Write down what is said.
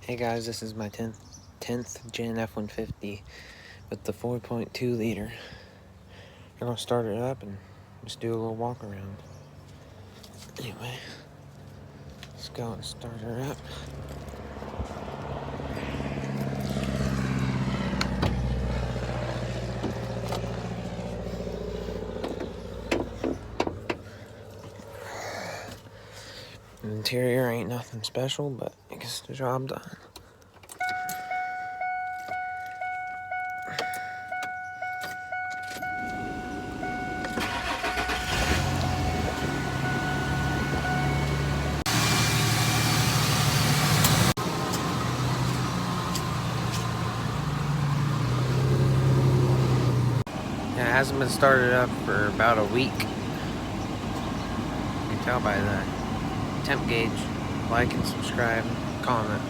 Hey guys, this is my 10th gen F-150 with the 4.2 liter. I'm gonna start it up and just do a little walk around. Anyway, let's go and start her up. The interior ain't nothing special, but it gets the job done. It hasn't been started up for about a week. You can tell by the temp gauge. Like and subscribe, comment.